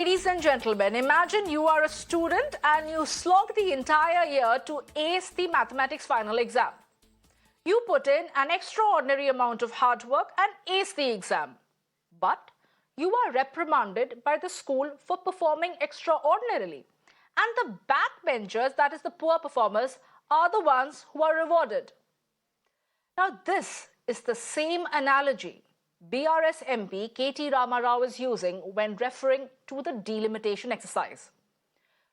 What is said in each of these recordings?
Ladies and gentlemen, imagine you are a student and you slog the entire year to ace the mathematics final exam. You put in an extraordinary amount of hard work and ace the exam. But you are reprimanded by the school for performing extraordinarily. And the backbenchers, that is the poor performers, are the ones who are rewarded. Now this is the same analogy BRS MP K.T. Rama Rao is using when referring to the delimitation exercise.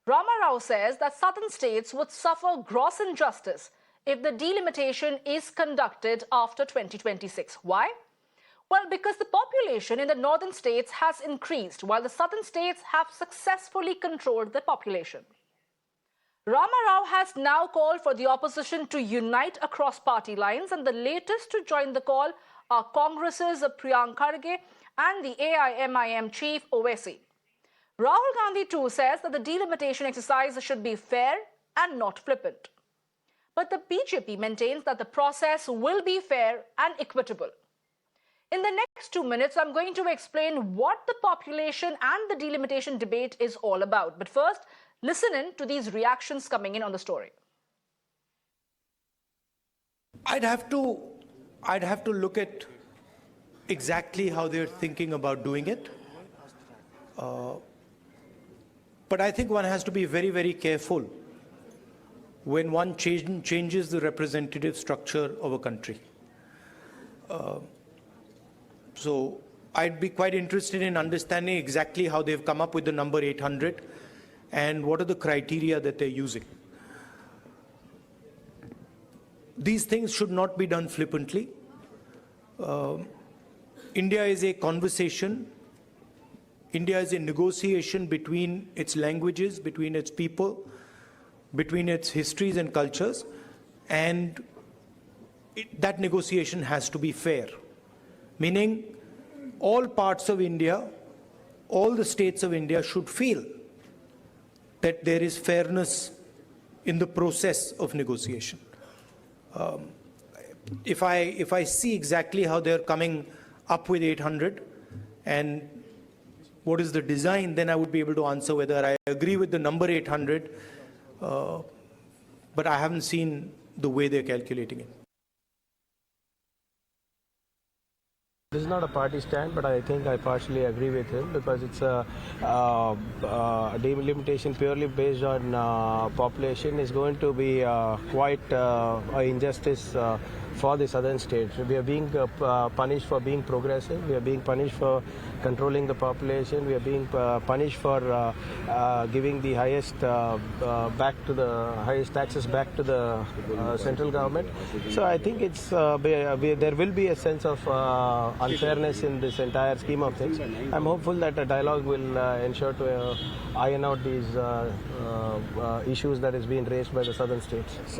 Rama Rao says that southern states would suffer gross injustice if the delimitation is conducted after 2026. Why? Well, because the population in the northern states has increased while the southern states have successfully controlled the population. Rama Rao has now called for the opposition to unite across party lines, and the latest to join the call are Congress's Priyank Kharge and the AIMIM chief Owaisi. Rahul Gandhi too says that the delimitation exercise should be fair and not flippant. But the BJP maintains that the process will be fair and equitable. In the next 2 minutes, I'm going to explain what the population and the delimitation debate is all about. But first, listen in to these reactions coming in on the story. I'd have to look at exactly how they're thinking about doing it. But I think one has to be very, very careful when one changes the representative structure of a country. So I'd be quite interested in understanding exactly how they've come up with the number 800 and what are the criteria that they're using. These things should not be done flippantly. India is a conversation. India is a negotiation between its languages, between its people, between its histories and cultures, and that negotiation has to be fair. Meaning, all parts of India, all the states of India should feel that there is fairness in the process of negotiation. If I see exactly how they're coming up with 800 and what is the design, then I would be able to answer whether I agree with the number 800, but I haven't seen the way they're calculating it. This is not a party stand, but I think I partially agree with him because it's a delimitation purely based on population is going to be quite an injustice for the southern states. We are being punished for being progressive. We are being punished for controlling the population. We are being punished for giving the highest highest taxes back to the central government. So I think it's there will be a sense of unfairness in this entire scheme of things. I'm hopeful that a dialogue will ensure to iron out these issues that is being raised by the southern states.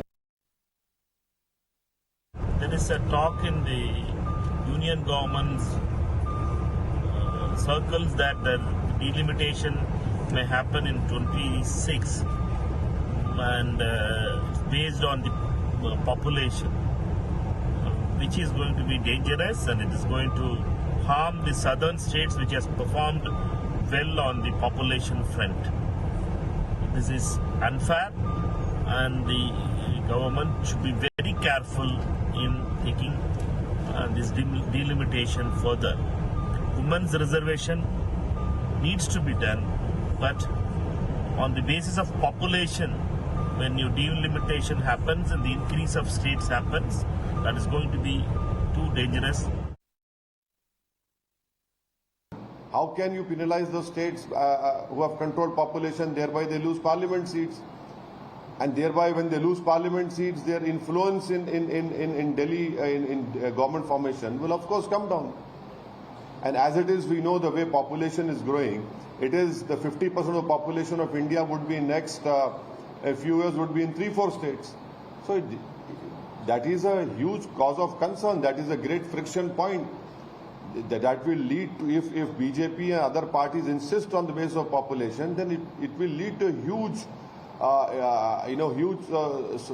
There is a talk in the union government's circles that the delimitation may happen in 26 and based on the population, which is going to be dangerous and it is going to harm the southern states which has performed well on the population front. This is unfair and the government should be very careful in taking this delimitation further. Women's reservation needs to be done, but on the basis of population, when your delimitation happens and the increase of states happens, that is going to be too dangerous. How can you penalize those states who have controlled population, thereby they lose parliament seats? And thereby when they lose parliament seats, their influence in Delhi, in government formation will of course come down. And as it is, we know the way population is growing, it is the 50% of the population of India would be next a few years would be in 3-4 states. So that is a huge cause of concern. That is a great friction point. That will lead to, if BJP and other parties insist on the basis of population, then it will lead to huge,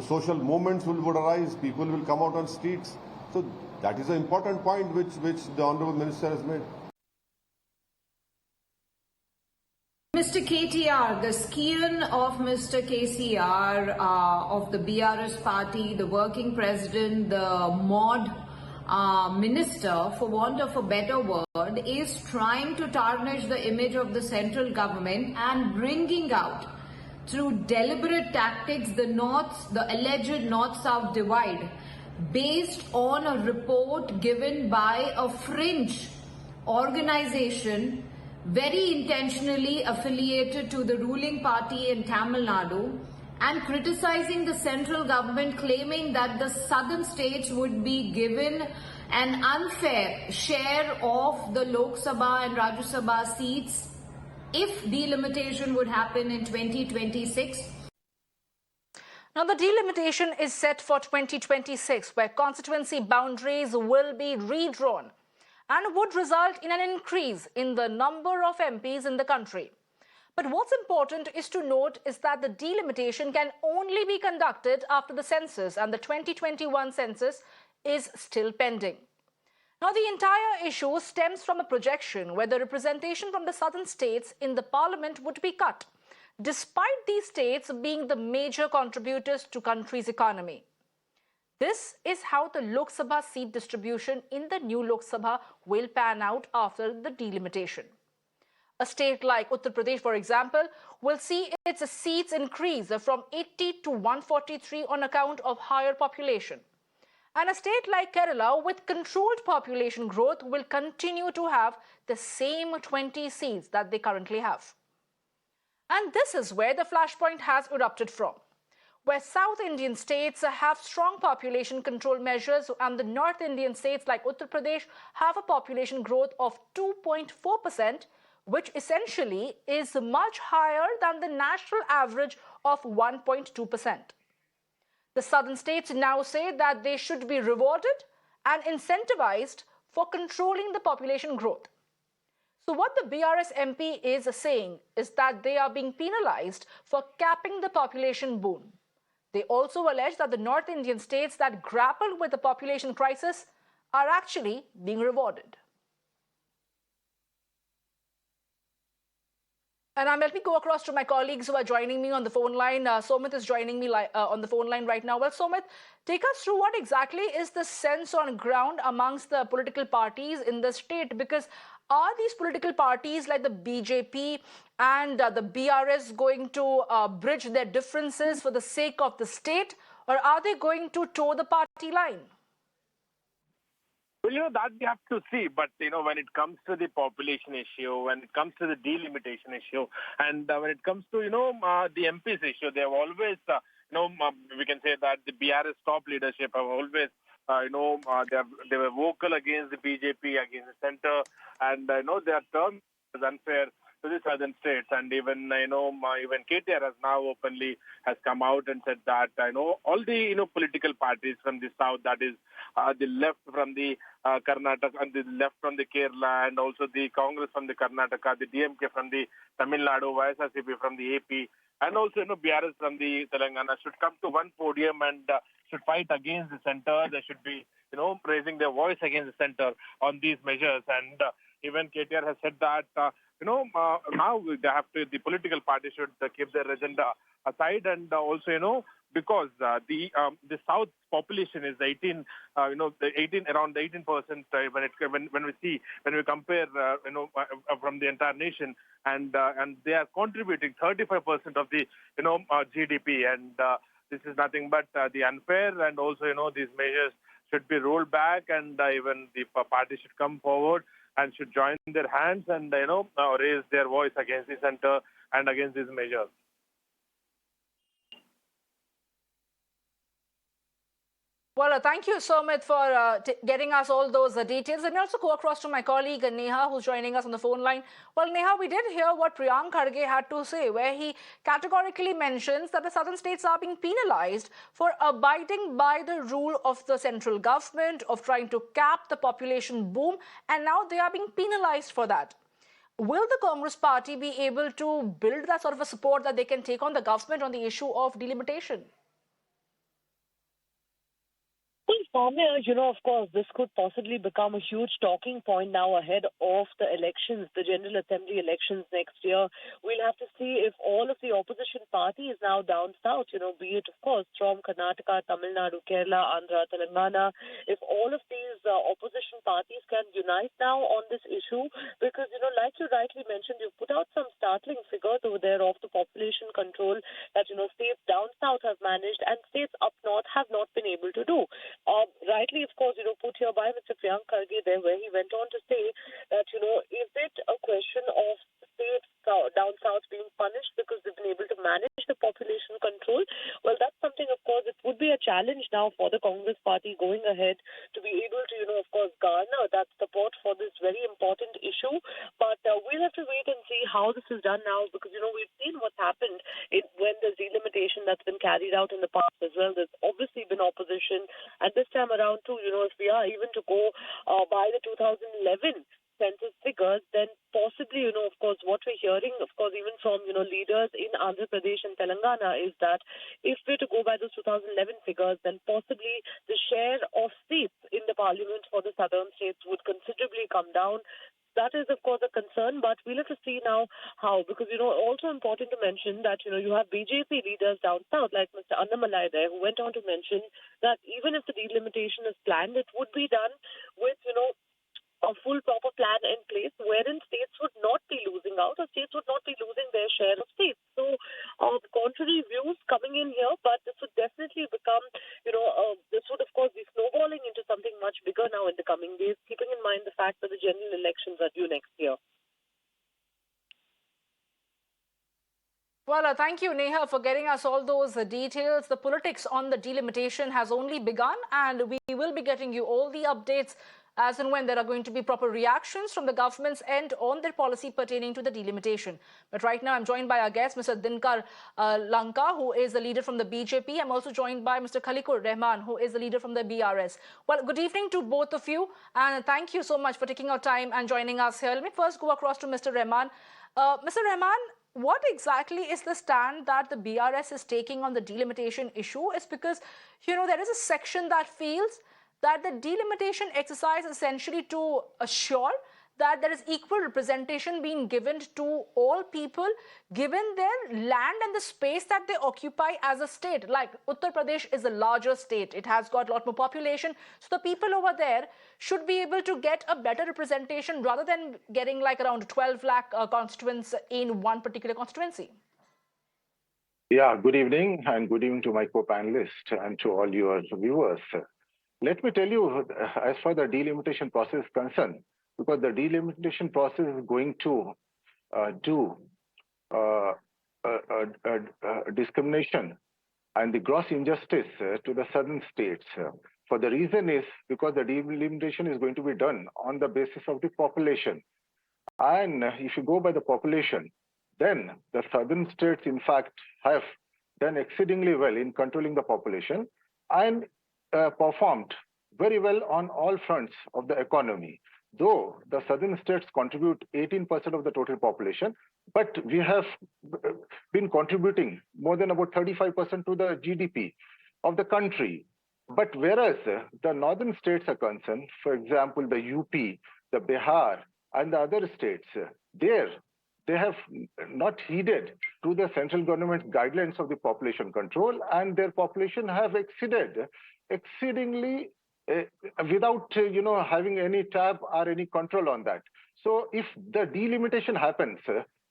social movements would arise. People will come out on streets. So that is an important point which the Honourable Minister has made. Mr. KTR, the scion of Mr. KCR of the BRS party, the working president, the mod minister, for want of a better word, is trying to tarnish the image of the central government and bringing out through deliberate tactics the alleged North-South divide based on a report given by a fringe organization very intentionally affiliated to the ruling party in Tamil Nadu, and criticizing the central government, claiming that the southern states would be given an unfair share of the Lok Sabha and Rajya Sabha seats if delimitation would happen in 2026. Now, the delimitation is set for 2026, where constituency boundaries will be redrawn and would result in an increase in the number of MPs in the country. But what's important is to note is that the delimitation can only be conducted after the census, and the 2021 census is still pending. Now, the entire issue stems from a projection where the representation from the southern states in the parliament would be cut, despite these states being the major contributors to country's economy. This is how the Lok Sabha seat distribution in the new Lok Sabha will pan out after the delimitation. A state like Uttar Pradesh, for example, will see its seats increase from 80 to 143 on account of higher population. And a state like Kerala, with controlled population growth, will continue to have the same 20 seats that they currently have. And this is where the flashpoint has erupted from, where South Indian states have strong population control measures and the North Indian states like Uttar Pradesh have a population growth of 2.4%, which essentially is much higher than the national average of 1.2%. The southern states now say that they should be rewarded and incentivized for controlling the population growth. So what the BRS MP is saying is that they are being penalized for capping the population boom. They also allege that the North Indian states that grapple with the population crisis are actually being rewarded. And let me go across to my colleagues who are joining me on the phone line. Somit is joining me on the phone line right now. Well, Somit, take us through what exactly is the sense on ground amongst the political parties in the state, because are these political parties like the BJP and the BRS going to bridge their differences for the sake of the state, or are they going to toe the party line? Well, that we have to see. But, when it comes to the population issue, when it comes to the delimitation issue, and when it comes to, the MPs issue, they have always, we can say that the BRS top leadership have always, they were vocal against the BJP, against the center, and, their term is unfair to the southern states. And even, even KTR has now openly has come out and said that, all the, political parties from the south, that is the left from the Karnataka and the left from the Kerala, and also the Congress from the Karnataka, the DMK from the Tamil Nadu, YSRCP from the AP, and also, BRS from the Telangana should come to one podium and should fight against the center. They should be, raising their voice against the center on these measures. And even KTR has said that, now they have to, the political parties should keep their agenda aside, and also, because the South population is 18, around 18% when we compare, from the entire nation, and they are contributing 35% of the, GDP, and this is nothing but the unfair, and also, these measures should be rolled back, and even the party should come forward and should join their hands and, raise their voice against the center and against these measures. Well, thank you, Somit, for getting us all those details. And also go across to my colleague, Neha, who's joining us on the phone line. Well, Neha, we did hear what Priyank Kharge had to say, where he categorically mentions that the southern states are being penalized for abiding by the rule of the central government, of trying to cap the population boom, and now they are being penalized for that. Will the Congress party be able to build that sort of a support that they can take on the government on the issue of delimitation? Well, Samia, of course, this could possibly become a huge talking point now ahead of the elections, the General Assembly elections next year. We'll have to see if all of the opposition parties now down south, be it, of course, from Karnataka, Tamil Nadu, Kerala, Andhra, Telangana, if all of these opposition parties can unite now on this issue, because, like you rightly mentioned, you've put out some startling figures over there of the population control that, states down south have managed and states up north have not been able to do. Rightly, of course, put here by Mr. Priyank Kharge there, where he went on to say that, is it a question of states down south being punished because they've been able to manage the population control? Well, that's something, of course, it would be a challenge now for the Congress party going ahead to be able to, of course, garner that support for this very important issue. But we'll have to wait and see how this is done now, because, we've seen what's happened when there's delimitation that's been carried out in the past as well. There's obviously been opposition. And this time around, too, if we are even to go by the 2011 census figures, then possibly, of course, what we're hearing, of course, even from, leaders in Andhra Pradesh and Telangana is that if we're to go by those 2011 figures, then possibly the share of seats in the parliament for the southern states would considerably come down. That is, of course, a concern, but we'll have to see now how, because, also important to mention that, you have BJP leaders down south, like Mr. Annamalai there, who went on to mention that even if the delimitation is planned, it would be done with, a full proper plan in place wherein states would not be losing out or states would not be losing their share of seats. So contrary views coming in here, but this would definitely become, this would of course be snowballing into something much bigger now in the coming days, keeping in mind the fact that the general elections are due next year. Well, thank you, Neha, for getting us all those details. The politics on the delimitation has only begun, and we will be getting you all the updates as and when there are going to be proper reactions from the government's end on their policy pertaining to the delimitation. But right now, I'm joined by our guest, Mr. Dinkar Lanka, who is the leader from the BJP. I'm also joined by Mr. Khaleeq Ur Rahman, who is the leader from the BRS. Well, good evening to both of you, and thank you so much for taking our time and joining us here. Let me first go across to Mr. Rahman. Mr. Rahman, what exactly is the stand that the BRS is taking on the delimitation issue? Is because, there is a section that feels that the delimitation exercise essentially to assure that there is equal representation being given to all people given their land and the space that they occupy as a state. Like Uttar Pradesh is a larger state. It has got a lot more population. So the people over there should be able to get a better representation rather than getting like around 12 lakh constituents in one particular constituency. Yeah, good evening, and good evening to my co-panelists and to all your viewers. Let me tell you, as far as the delimitation process is concerned, because the delimitation process is going to do discrimination and the gross injustice to the southern states. For the reason is because the delimitation is going to be done on the basis of the population. And if you go by the population, then the southern states, in fact, have done exceedingly well in controlling the population and performed very well on all fronts of the economy. Though the southern states contribute 18% of the total population, but we have been contributing more than about 35% to the GDP of the country. But whereas the northern states are concerned, for example, the UP, the Bihar, and the other states, they have not heeded to the central government's guidelines of the population control, and their population have exceeded exceedingly without having any tab or any control on that. So if the delimitation happens,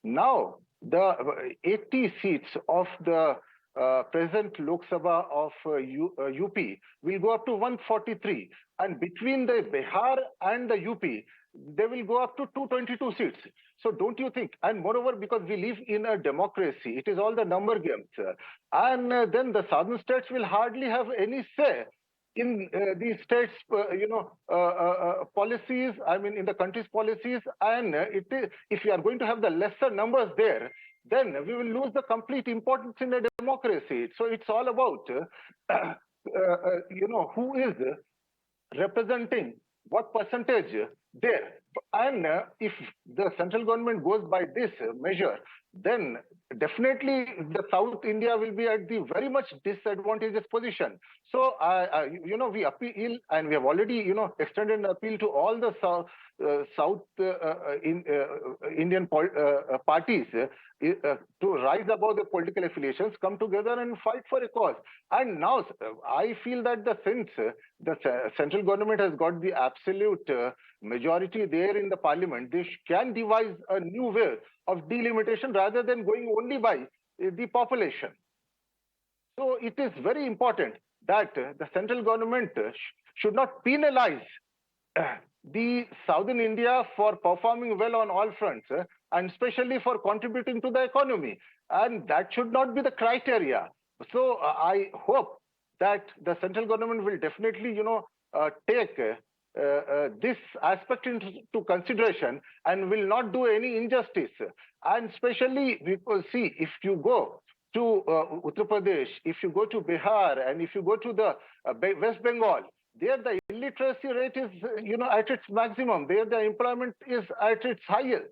now the 80 seats of the present Lok Sabha of UP will go up to 143, and between the Bihar and the UP, they will go up to 222 seats. So don't you think? And moreover, because we live in a democracy, it is all the number games. And then the southern states will hardly have any say in the states, policies, I mean, in the country's policies. And if we are going to have the lesser numbers there, then we will lose the complete importance in a democracy. So it's all about, who is representing what percentage there. And if the central government goes by this measure, then definitely the South India will be at the very much disadvantageous position. So, we appeal, and we have already, extended an appeal to all the South Indian parties to rise above the political affiliations, come together and fight for a cause. And now I feel that since the central government has got the absolute majority there in the parliament, they can devise a new way of delimitation rather than going only by the population. So it is very important that the central government should not penalize the southern India for performing well on all fronts, and especially for contributing to the economy. And that should not be the criteria. So I hope that the central government will definitely, take this aspect into consideration and will not do any injustice. And especially, because see, if you go to Uttar Pradesh, if you go to Bihar, and if you go to the West Bengal, there the illiteracy rate is, at its maximum. There the employment is at its highest.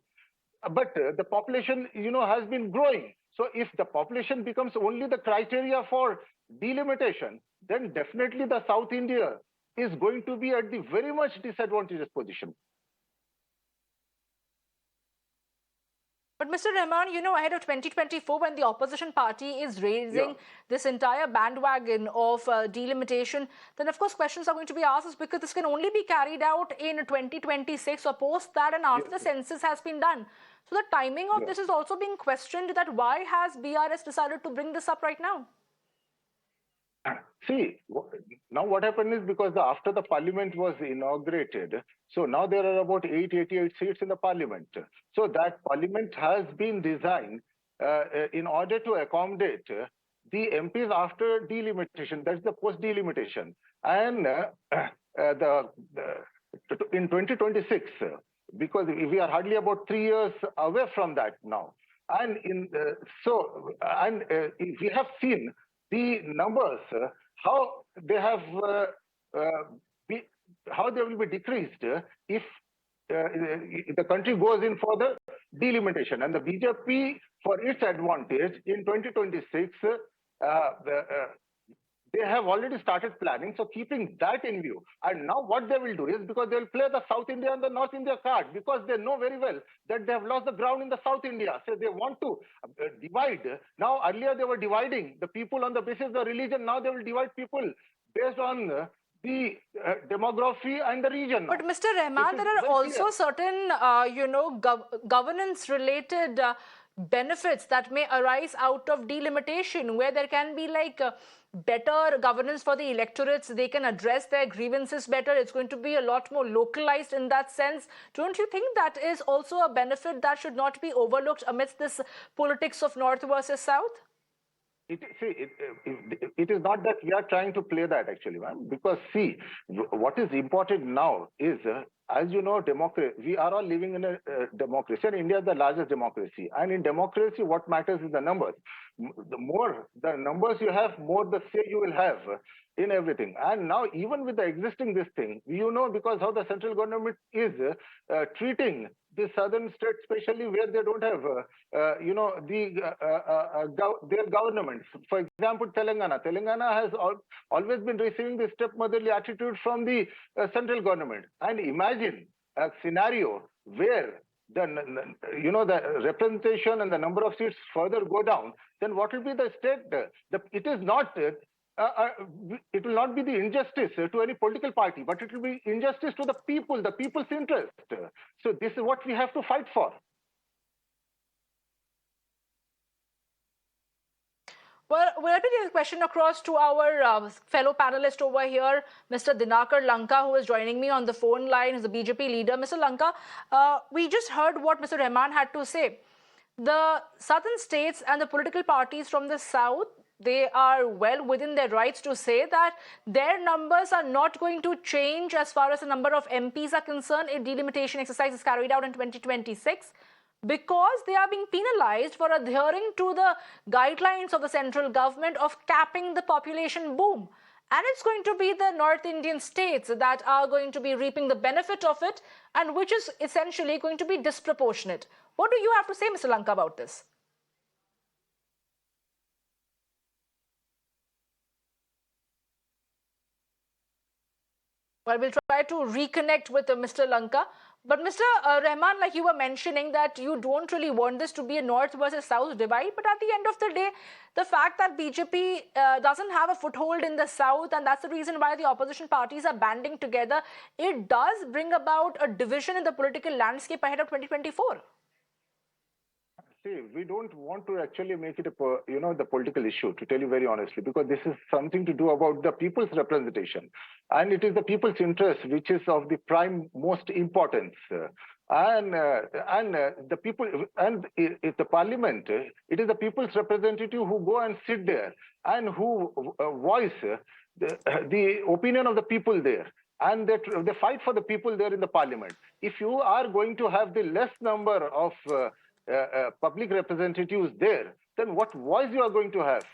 But the population, has been growing. So if the population becomes only the criteria for delimitation, then definitely the South India is going to be at the very much disadvantageous position. But Mr. Rahman, ahead of 2024, when the opposition party is raising this entire bandwagon of delimitation, then of course questions are going to be asked, because this can only be carried out in 2026 or post that, and after the census has been done. So the timing of this is also being questioned, that why has BRS decided to bring this up right now? See, now what happened is, because after the parliament was inaugurated, so now there are about 888 seats in the parliament. So that parliament has been designed in order to accommodate the MPs after delimitation, that's the post-delimitation. And in 2026, because we are hardly about 3 years away from that now. And we have seen the numbers, how they have how they will be decreased if the country goes in for the delimitation. And the BJP, for its advantage, in 2026, they have already started planning. So keeping that in view, and now what they will do is, because they will play the South India and the North India card, because they know very well that they have lost the ground in the South India. So they want to divide. Now, earlier they were dividing the people on the basis of religion. Now they will divide people based on the demography and the region. But Mr. Rahman, there are also certain, governance-related benefits that may arise out of delimitation, where there can be better governance for the electorates. They can address their grievances better. It's going to be a lot more localized in that sense. Don't you think that is also a benefit that should not be overlooked amidst this politics of North versus South? It is not that we are trying to play that, actually, ma'am. Because see, what is important now is, as you know, democracy. We are all living in a democracy, and India is the largest democracy. And in democracy, what matters is the numbers. The more the numbers you have, more the say you will have in everything. And now, even with the existing this thing, because how the central government is treating the southern states, especially where they don't have, their governments. For example, Telangana. Telangana has always been receiving the stepmotherly attitude from the central government. And imagine a scenario where the representation and the number of seats further go down. Then what will be the state? It is not. It will not be the injustice to any political party, but it will be injustice to the people, the people's interest. So this is what we have to fight for. Well, we'll put this question across to our fellow panelist over here, Mr. Dinakar Lanka, who is joining me on the phone line. He's a BJP leader. Mr. Lanka, we just heard what Mr. Rahman had to say. The southern states and the political parties from the south, they are well within their rights to say that their numbers are not going to change as far as the number of MPs are concerned if delimitation exercise is carried out in 2026, because they are being penalized for adhering to the guidelines of the central government of capping the population boom. And it's going to be the North Indian states that are going to be reaping the benefit of it, and which is essentially going to be disproportionate. What do you have to say, Mr. Lanka, about this? Well, we'll try to reconnect with Mr. Lanka. But Mr. Rahman, like you were mentioning, that you don't really want this to be a North versus South divide. But at the end of the day, the fact that BJP doesn't have a foothold in the South, and that's the reason why the opposition parties are banding together, it does bring about a division in the political landscape ahead of 2024. See, we don't want to actually make it the political issue, to tell you very honestly, because this is something to do about the people's representation, and it is the people's interest which is of the prime most importance. The people, and if the parliament, it is the people's representative who go and sit there and who voice the opinion of the people there. And they fight for the people there in the parliament. If you are going to have the less number of public representatives there, then what voice you are going to have?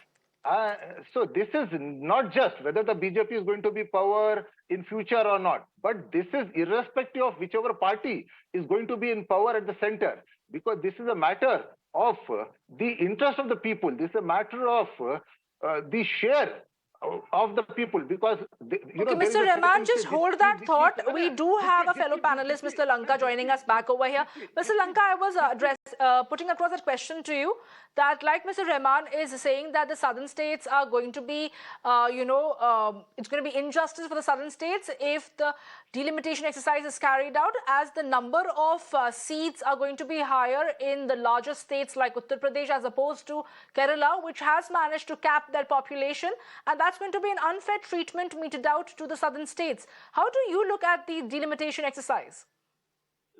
So this is not just whether the BJP is going to be power in future or not, but this is irrespective of whichever party is going to be in power at the center, because this is a matter of the interest of the people. This is a matter of the share of the people, because Mr. Rahman, just hold that thought. We do have a fellow panelist, Mr. Lanka, joining us back over here. Mr. Lanka, I was putting across that question to you, that like Mr. Rahman is saying that the southern states are going to be, it's going to be injustice for the southern states if the delimitation exercise is carried out, as the number of seats are going to be higher in the larger states like Uttar Pradesh as opposed to Kerala, which has managed to cap their population, and that's going to be an unfair treatment meted out to the southern states. How do you look at the delimitation exercise?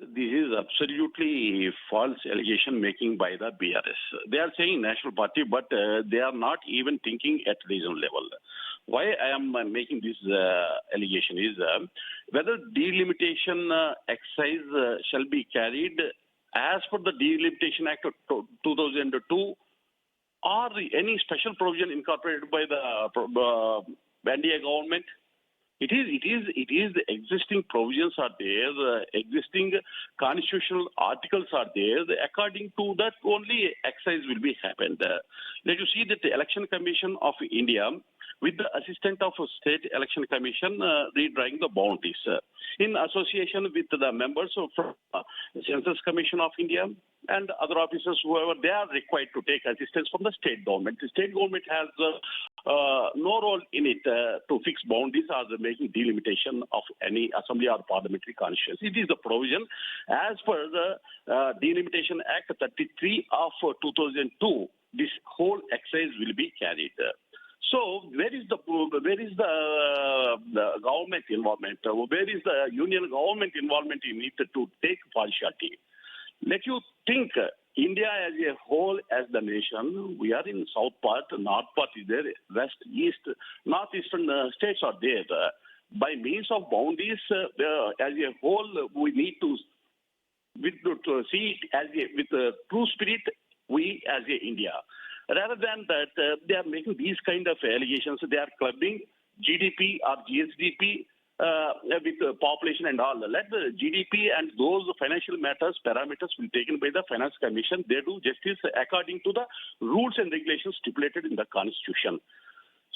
This is absolutely false allegation making by the BRS. They are saying national party, but they are not even thinking at regional level. Why I am making this allegation is whether delimitation exercise shall be carried as per the Delimitation Act of 2002 or any special provision incorporated by the NDA government. It is the existing provisions are there, the existing constitutional articles are there. According to that, only exercise will be happened. Let you see that the Election Commission of India, with the assistant of State Election Commission, redrawing the boundaries in association with the members of Census Commission of India and other officers, whoever, they are required to take assistance from the state government. The state government has no role in it to fix boundaries or making delimitation of any assembly or parliamentary constituency. It is the provision as per the Delimitation Act 33 of 2002. This whole exercise will be carried. So where is the government involvement? Where is the union government involvement in it to take partiality? Let you think, India as a whole, as the nation, we are in south part, north part is there, west, east, northeastern states are there. By means of boundaries, as a whole, we need to see it as with true spirit, we as a India. Rather than that, they are making these kind of allegations. They are clubbing GDP or GSDP with population and all. Let the GDP and those financial matters, parameters will be taken by the Finance Commission. They do justice according to the rules and regulations stipulated in the Constitution.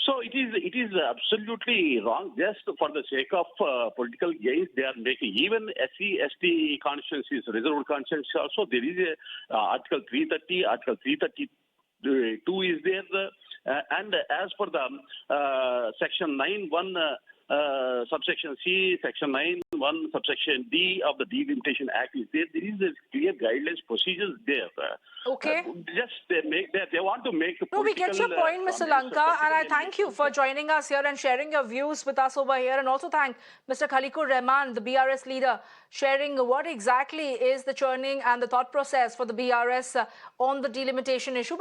So it is absolutely wrong. Just for the sake of political gains, they are making even SC, ST constituencies, reserved constituencies also. There is a Article 330, Article 332 is there, and as per the Section 9(1) subsection C, Section 9(1) subsection D of the Delimitation Act is there. There is a clear guidelines, procedures there. Okay. Just they want to make. No, we get your point, Mr. Lanka, and I thank you for joining us here and sharing your views with us over here, and also thank Mr. Khaleeq Ur Rahman, the BRS leader, sharing what exactly is the churning and the thought process for the BRS on the delimitation issue. But